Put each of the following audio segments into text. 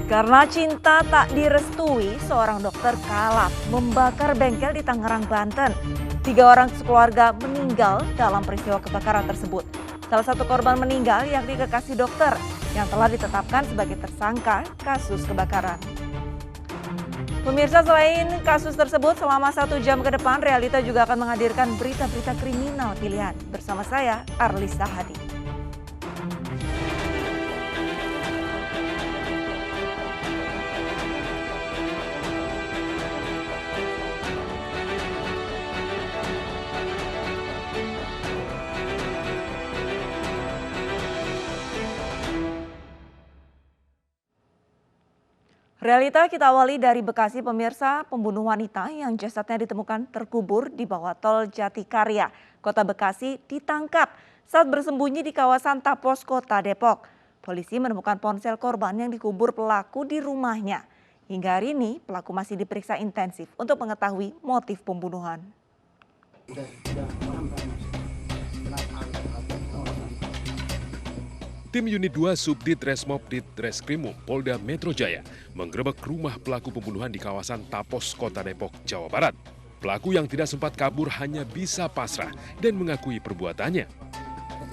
Karena cinta tak direstui, seorang dokter kalap membakar bengkel di Tangerang, Banten. 3 orang sekeluarga meninggal dalam peristiwa kebakaran tersebut. Salah satu korban meninggal yakni kekasih dokter yang telah ditetapkan sebagai tersangka kasus kebakaran. Pemirsa, selain kasus tersebut, selama 1 jam ke depan, Realita juga akan menghadirkan berita-berita kriminal pilihan. Bersama saya, Arlisa Hadi. Realita kita awali dari Bekasi, pemirsa. Pembunuh wanita yang jasadnya ditemukan terkubur di bawah tol Jatikarya, Kota Bekasi, ditangkap saat bersembunyi di kawasan Tapos, Kota Depok. Polisi menemukan ponsel korban yang dikubur pelaku di rumahnya. Hingga hari ini pelaku masih diperiksa intensif untuk mengetahui motif pembunuhan. Tim Unit 2 Subdit Resmob Ditreskrimum Polda Metro Jaya menggerebek rumah pelaku pembunuhan di kawasan Tapos, Kota Depok, Jawa Barat. Pelaku yang tidak sempat kabur hanya bisa pasrah dan mengakui perbuatannya.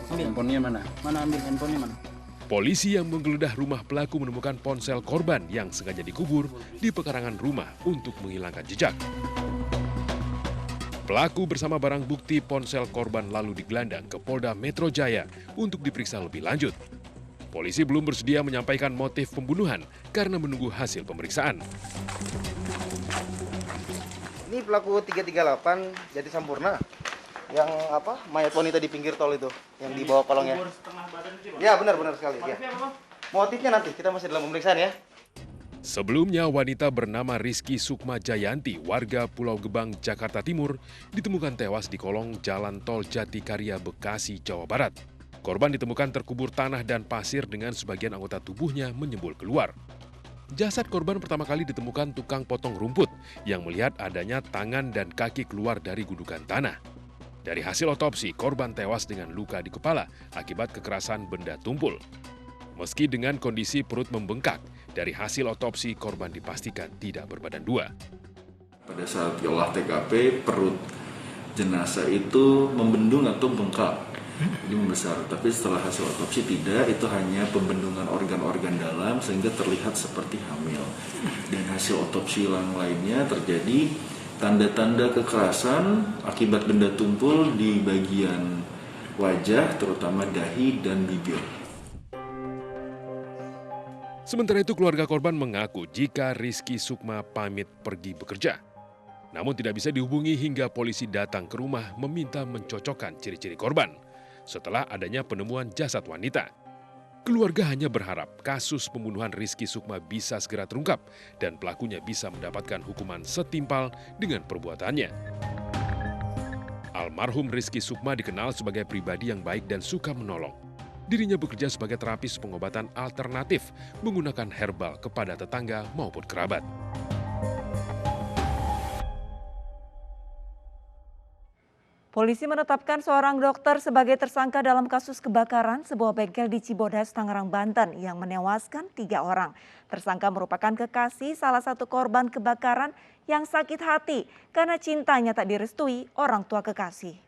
Handphonenya mana? Mana ambil handphonenya mana? Polisi yang menggeledah rumah pelaku menemukan ponsel korban yang sengaja dikubur di pekarangan rumah untuk menghilangkan jejak. Pelaku bersama barang bukti ponsel korban lalu digelandang ke Polda Metro Jaya untuk diperiksa lebih lanjut. Polisi belum bersedia menyampaikan motif pembunuhan karena menunggu hasil pemeriksaan. Ini pelaku 338 jadi Sampurna. Yang mayat wanita di pinggir tol itu, yang di bawah kolongnya. Ya, benar sekali. Ya. Motifnya nanti kita masih dalam pemeriksaan ya. Sebelumnya, wanita bernama Rizky Sukma Jayanti, warga Pulau Gebang, Jakarta Timur, ditemukan tewas di kolong jalan tol Jatikarya, Bekasi, Jawa Barat. Korban ditemukan terkubur tanah dan pasir dengan sebagian anggota tubuhnya menyembul keluar. Jasad korban pertama kali ditemukan tukang potong rumput yang melihat adanya tangan dan kaki keluar dari gundukan tanah. Dari hasil otopsi, korban tewas dengan luka di kepala akibat kekerasan benda tumpul. Meski dengan kondisi perut membengkak, dari hasil otopsi korban dipastikan tidak berbadan 2. Pada saat diolah TKP, perut jenazah itu membendung atau bengkak, jadi membesar. Tapi setelah hasil otopsi tidak, itu hanya pembendungan organ-organ dalam sehingga terlihat seperti hamil. Dan hasil otopsi yang lainnya terjadi tanda-tanda kekerasan akibat benda tumpul di bagian wajah, terutama dahi dan bibir. Sementara itu keluarga korban mengaku jika Rizky Sukma pamit pergi bekerja. Namun tidak bisa dihubungi hingga polisi datang ke rumah meminta mencocokkan ciri-ciri korban setelah adanya penemuan jasad wanita. Keluarga hanya berharap kasus pembunuhan Rizky Sukma bisa segera terungkap dan pelakunya bisa mendapatkan hukuman setimpal dengan perbuatannya. Almarhum Rizky Sukma dikenal sebagai pribadi yang baik dan suka menolong. Dirinya bekerja sebagai terapis pengobatan alternatif menggunakan herbal kepada tetangga maupun kerabat. Polisi menetapkan seorang dokter sebagai tersangka dalam kasus kebakaran sebuah bengkel di Cibodas, Tangerang, Banten yang menewaskan 3 orang. Tersangka merupakan kekasih salah satu korban kebakaran yang sakit hati karena cintanya tak direstui orang tua kekasih.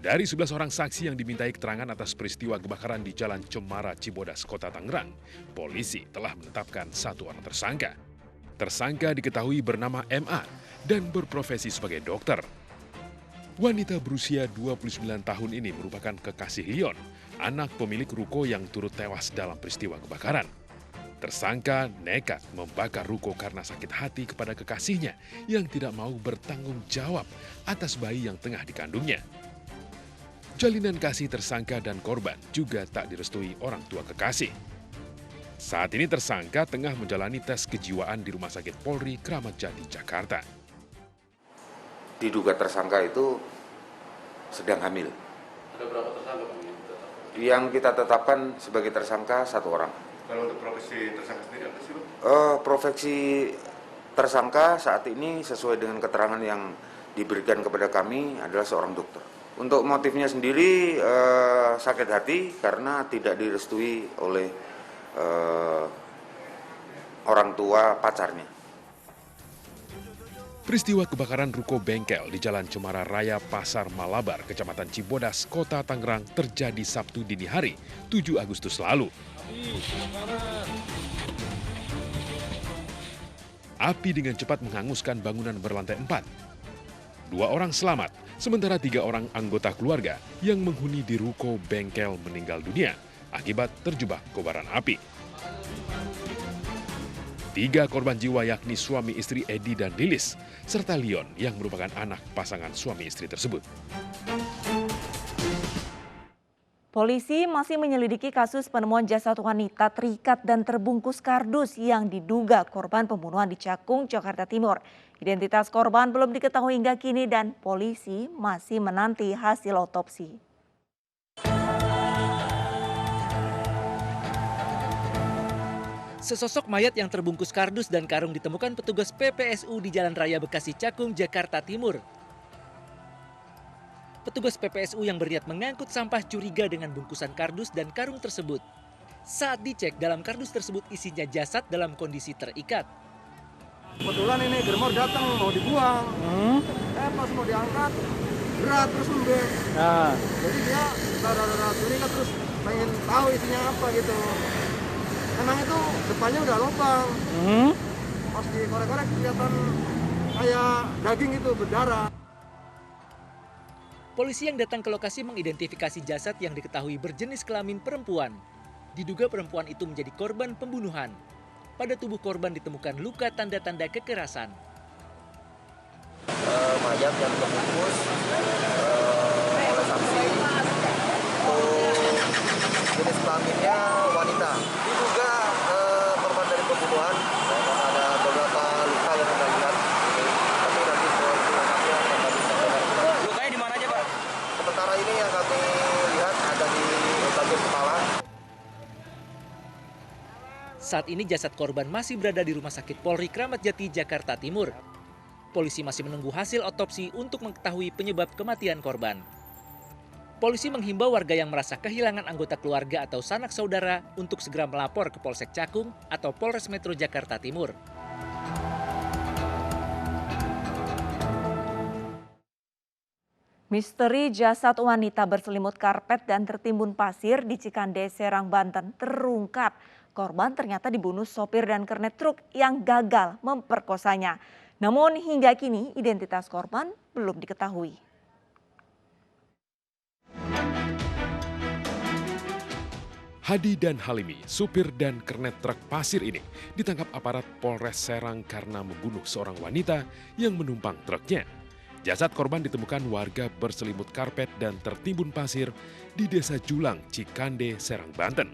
Dari 11 orang saksi yang dimintai keterangan atas peristiwa kebakaran di Jalan Cemara, Cibodas, Kota Tangerang, polisi telah menetapkan 1 orang tersangka. Tersangka diketahui bernama MA dan berprofesi sebagai dokter. Wanita berusia 29 tahun ini merupakan kekasih Leon, anak pemilik ruko yang turut tewas dalam peristiwa kebakaran. Tersangka nekat membakar ruko karena sakit hati kepada kekasihnya yang tidak mau bertanggung jawab atas bayi yang tengah dikandungnya. Jalinan kasih tersangka dan korban juga tak direstui orang tua kekasih. Saat ini tersangka tengah menjalani tes kejiwaan di Rumah Sakit Polri Kramat Jati, Jakarta. Diduga tersangka itu sedang hamil. Ada berapa tersangka Pak? Yang kita tetapkan sebagai tersangka 1 orang. Kalau untuk profesi tersangka sendiri apa sih, Pak? Profesi tersangka saat ini sesuai dengan keterangan yang diberikan kepada kami adalah seorang dokter. Untuk motifnya sendiri sakit hati karena tidak direstui oleh orang tua pacarnya. Peristiwa kebakaran ruko bengkel di Jalan Cemara Raya Pasar Malabar, Kecamatan Cibodas, Kota Tangerang terjadi Sabtu dini hari, 7 Agustus lalu. Api dengan cepat menghanguskan bangunan berlantai 4. 2 orang selamat, sementara 3 orang anggota keluarga yang menghuni di ruko bengkel meninggal dunia akibat terjebak kobaran api. 3 korban jiwa yakni suami istri Edi dan Lilis, serta Leon yang merupakan anak pasangan suami istri tersebut. Polisi masih menyelidiki kasus penemuan jasad wanita terikat dan terbungkus kardus yang diduga korban pembunuhan di Cakung, Jakarta Timur. Identitas korban belum diketahui hingga kini dan polisi masih menanti hasil otopsi. Sesosok mayat yang terbungkus kardus dan karung ditemukan petugas PPSU di Jalan Raya Bekasi Cakung, Jakarta Timur. Petugas PPSU yang berniat mengangkut sampah curiga dengan bungkusan kardus dan karung tersebut. Saat dicek, dalam kardus tersebut isinya jasad dalam kondisi terikat. Kebetulan ini germor datang mau dibuang. Pas mau diangkat berat terus lembek. Jadi dia rada-rada curiga terus pengen tahu isinya apa gitu. Emang itu depannya udah lubang. Pas dikorek-korek kelihatan kayak daging itu berdarah. Polisi yang datang ke lokasi mengidentifikasi jasad yang diketahui berjenis kelamin perempuan. Diduga perempuan itu menjadi korban pembunuhan. Pada tubuh korban ditemukan luka tanda-tanda kekerasan. Mayat yang terbungkus oleh saksi jenis kelaminnya wanita. Diduga korban dari pembunuhan. Ada beberapa luka yang kita lihat. Tapi nanti lengkapnya akan disampaikan. Lukanya di mana aja, Pak? Sementara ini yang kami lihat ada di bagian kepala. Saat ini jasad korban masih berada di Rumah Sakit Polri Kramat Jati, Jakarta Timur. Polisi masih menunggu hasil otopsi untuk mengetahui penyebab kematian korban. Polisi menghimbau warga yang merasa kehilangan anggota keluarga atau sanak saudara untuk segera melapor ke Polsek Cakung atau Polres Metro Jakarta Timur. Misteri jasad wanita berselimut karpet dan tertimbun pasir di Cikande, Serang, Banten terungkap. Korban ternyata dibunuh sopir dan kernet truk yang gagal memperkosanya. Namun hingga kini identitas korban belum diketahui. Hadi dan Halimi, supir dan kernet truk pasir ini ditangkap aparat Polres Serang karena membunuh seorang wanita yang menumpang truknya. Jasad korban ditemukan warga berselimut karpet dan tertimbun pasir di Desa Julang, Cikande, Serang, Banten.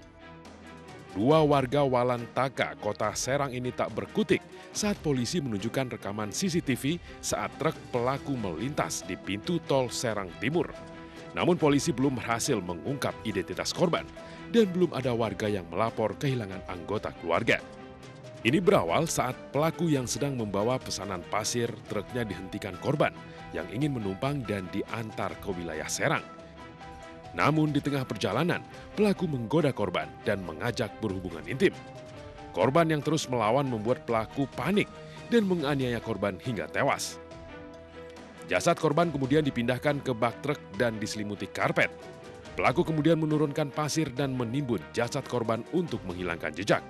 2 warga Walantaka, Kota Serang ini tak berkutik saat polisi menunjukkan rekaman CCTV saat truk pelaku melintas di pintu tol Serang Timur. Namun polisi belum berhasil mengungkap identitas korban dan belum ada warga yang melapor kehilangan anggota keluarga. Ini berawal saat pelaku yang sedang membawa pesanan pasir truknya dihentikan korban yang ingin menumpang dan diantar ke wilayah Serang. Namun di tengah perjalanan, pelaku menggoda korban dan mengajak berhubungan intim. Korban yang terus melawan membuat pelaku panik dan menganiaya korban hingga tewas. Jasad korban kemudian dipindahkan ke bak truk dan diselimuti karpet. Pelaku kemudian menurunkan pasir dan menimbun jasad korban untuk menghilangkan jejak.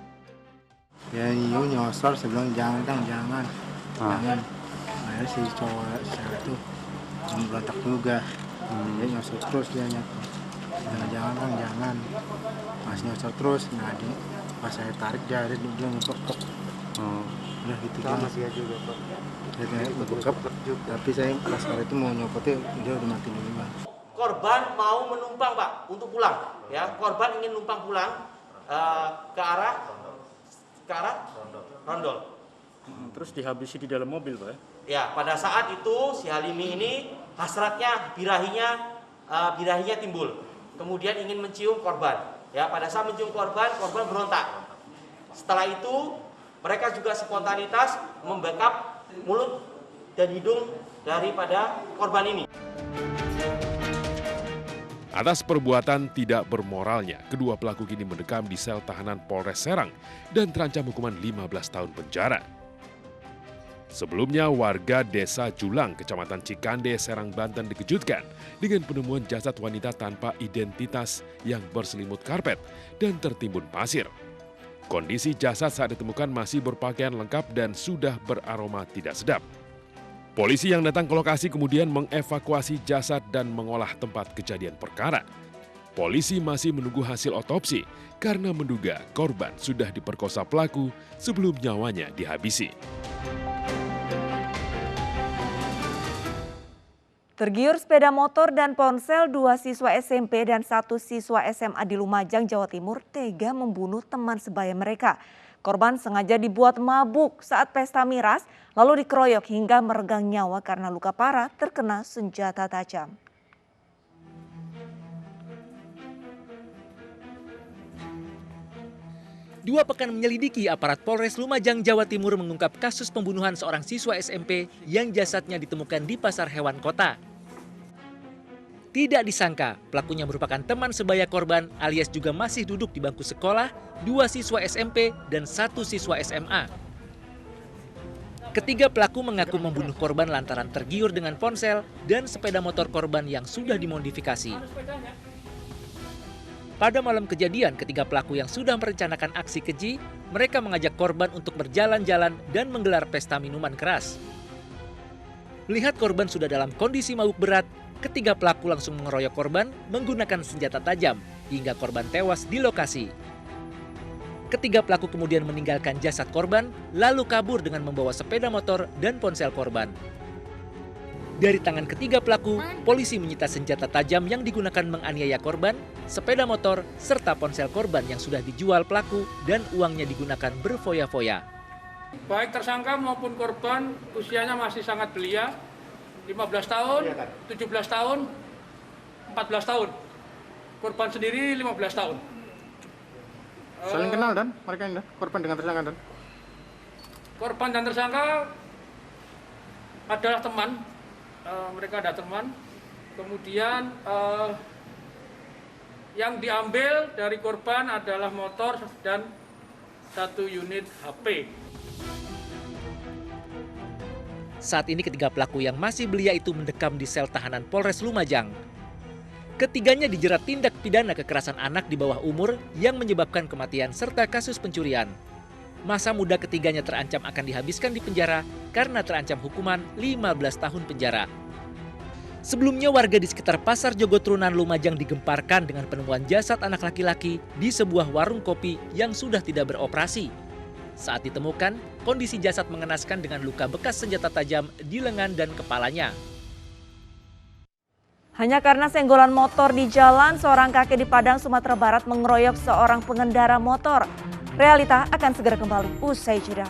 Ya nyosor sebelum jangan. Jangan. Nah, si cowok cewek itu berontak juga. Dia nyosor terus dia nyatu. Jangan. Pas nyosor terus, nah pas saya tarik dia ngepek. Udah gitu kan. Dia juga Pak. Dia ngepek, tapi saya pas kali itu mau nyopotin dia udah mati duluan. Korban mau menumpang Pak untuk pulang. Ya, korban ingin numpang pulang ke arah Rondol. Terus dihabisi di dalam mobil, Pak? Ya, pada saat itu si Halimi ini hasratnya, birahinya timbul. Kemudian ingin mencium korban. Ya, pada saat mencium korban berontak. Setelah itu mereka juga spontanitas membekap mulut dan hidung daripada korban ini. Atas perbuatan tidak bermoralnya, kedua pelaku kini mendekam di sel tahanan Polres Serang dan terancam hukuman 15 tahun penjara. Sebelumnya, warga Desa Julang, Kecamatan Cikande, Serang, Banten dikejutkan dengan penemuan jasad wanita tanpa identitas yang berselimut karpet dan tertimbun pasir. Kondisi jasad saat ditemukan masih berpakaian lengkap dan sudah beraroma tidak sedap. Polisi yang datang ke lokasi kemudian mengevakuasi jasad dan mengolah tempat kejadian perkara. Polisi masih menunggu hasil otopsi karena menduga korban sudah diperkosa pelaku sebelum nyawanya dihabisi. Tergiur sepeda motor dan ponsel, 2 siswa SMP dan 1 siswa SMA di Lumajang, Jawa Timur tega membunuh teman sebaya mereka. Korban sengaja dibuat mabuk saat pesta miras, lalu dikeroyok hingga meregang nyawa karena luka parah terkena senjata tajam. Dua pekan menyelidiki, aparat Polres Lumajang, Jawa Timur mengungkap kasus pembunuhan seorang siswa SMP yang jasadnya ditemukan di pasar hewan kota. Tidak disangka, pelakunya merupakan teman sebaya korban alias juga masih duduk di bangku sekolah, 2 siswa SMP dan 1 siswa SMA. Ketiga pelaku mengaku membunuh korban lantaran tergiur dengan ponsel dan sepeda motor korban yang sudah dimodifikasi. Pada malam kejadian, ketiga pelaku yang sudah merencanakan aksi keji, mereka mengajak korban untuk berjalan-jalan dan menggelar pesta minuman keras. Melihat korban sudah dalam kondisi mabuk berat, ketiga pelaku langsung mengeroyok korban menggunakan senjata tajam hingga korban tewas di lokasi. Ketiga pelaku kemudian meninggalkan jasad korban, lalu kabur dengan membawa sepeda motor dan ponsel korban. Dari tangan ketiga pelaku, polisi menyita senjata tajam yang digunakan menganiaya korban, sepeda motor, serta ponsel korban yang sudah dijual pelaku dan uangnya digunakan berfoya-foya. Baik tersangka maupun korban usianya masih sangat belia, 15 tahun, 17 tahun, 14 tahun. Korban sendiri 15 tahun. Saling kenal dan mereka ini, korban dengan tersangka dan? Korban dan tersangka adalah teman. Mereka ada teman, kemudian yang diambil dari korban adalah motor dan 1 unit HP. Saat ini ketiga pelaku yang masih belia itu mendekam di sel tahanan Polres Lumajang. Ketiganya dijerat tindak pidana kekerasan anak di bawah umur yang menyebabkan kematian serta kasus pencurian. Masa muda ketiganya terancam akan dihabiskan di penjara karena terancam hukuman 15 tahun penjara. Sebelumnya warga di sekitar Pasar Jogotrunan Lumajang digemparkan dengan penemuan jasad anak laki-laki di sebuah warung kopi yang sudah tidak beroperasi. Saat ditemukan, kondisi jasad mengenaskan dengan luka bekas senjata tajam di lengan dan kepalanya. Hanya karena senggolan motor di jalan, seorang kakek di Padang, Sumatera Barat mengeroyok seorang pengendara motor. Realita akan segera kembali usai jeda.